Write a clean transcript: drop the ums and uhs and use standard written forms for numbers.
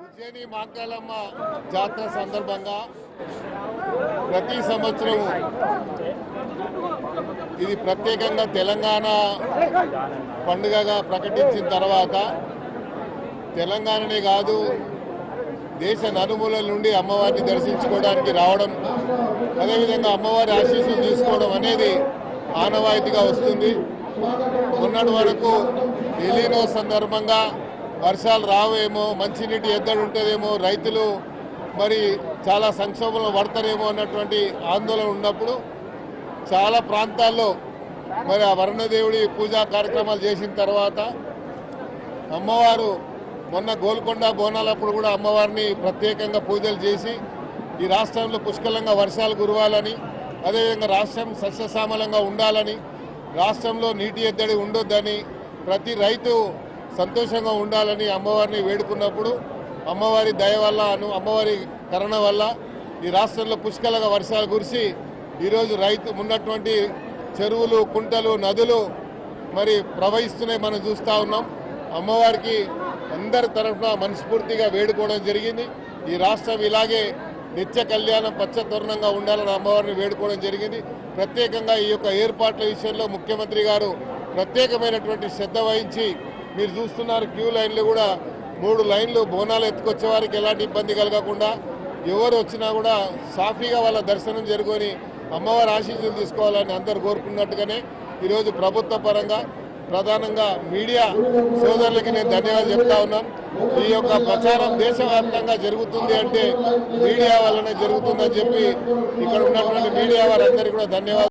ఉజ్జయిని మాంకాళమ్మ జాతర సందర్భంగా ప్రతి సంవత్సరం ఇది ప్రత్యేకంగా తెలంగాణ పండుగగా ప్రకటించిన తర్వాత తెలంగాణనే కాదు దేశ నలుమూలల నుండి అమ్మవారిని దర్శించుకోవడానికి రావడం, అదేవిధంగా అమ్మవారి ఆశీస్సులు తీసుకోవడం అనేది ఆనవాయితీగా వస్తుంది. మొన్నటి వరకు ఎలీనో సందర్భంగా వర్షాలు రావేమో, మంచినీటి ఎద్దడి ఉంటుందేమో, రైతులు మరి చాలా సంక్షోభంలో పడతారేమో అన్నటువంటి ఆందోళన ఉన్నప్పుడు చాలా ప్రాంతాల్లో మరి ఆ వరుణదేవుడి పూజా కార్యక్రమాలు చేసిన తర్వాత అమ్మవారు మొన్న గోల్కొండ బోనాలప్పుడు కూడా అమ్మవారిని ప్రత్యేకంగా పూజలు చేసి ఈ రాష్ట్రంలో పుష్కలంగా వర్షాలు కురవాలని, అదేవిధంగా రాష్ట్రం సస్యశ్యామలంగా ఉండాలని, రాష్ట్రంలో నీటి ఎద్దడి ఉండొద్దని, ప్రతి రైతు సంతోషంగా ఉండాలని అమ్మవారిని వేడుకున్నప్పుడు అమ్మవారి దయ వల్ల అమ్మవారి కరుణ వల్ల ఈ రాష్ట్రంలో పుష్కలంగా వర్షాలు కురిసి ఈరోజు రైతు ఉన్నటువంటి చెరువులు, కుంటలు, నదులు మరి ప్రవహిస్తున్నాయి మనం చూస్తూ ఉన్నాం. అమ్మవారికి అందరి తరఫున మనస్ఫూర్తిగా వేడుకోవడం జరిగింది. ఈ రాష్ట్రం ఇలాగే నిత్య కళ్యాణం పచ్చతోరణంగా ఉండాలని అమ్మవారిని వేడుకోవడం జరిగింది. ప్రత్యేకంగా ఈ యొక్క ఏర్పాట్ల విషయంలో ముఖ్యమంత్రి గారు ప్రత్యేకమైనటువంటి శ్రద్ధ వహించి మీరు చూస్తున్నారు క్యూ లైన్లు కూడా 3 లైన్లు బోనాలు ఎత్తుకొచ్చే వారికి ఎలాంటి ఇబ్బంది కలగకుండా ఎవరు వచ్చినా కూడా సాఫీగా వాళ్ళ దర్శనం జరుగుని అమ్మవారి ఆశీస్సులు తీసుకోవాలని అందరూ కోరుకున్నట్టుగానే ఈరోజు ప్రభుత్వ పరంగా ప్రధానంగా మీడియా సోదరులకి నేను ధన్యవాదాలు చెప్తా ఉన్నాను. ఈ యొక్క ప్రచారం దేశవ్యాప్తంగా జరుగుతుంది అంటే మీడియా వల్లనే జరుగుతుందని చెప్పి ఇక్కడ ఉన్నటువంటి మీడియా వారందరికీ కూడా ధన్యవాదాలు.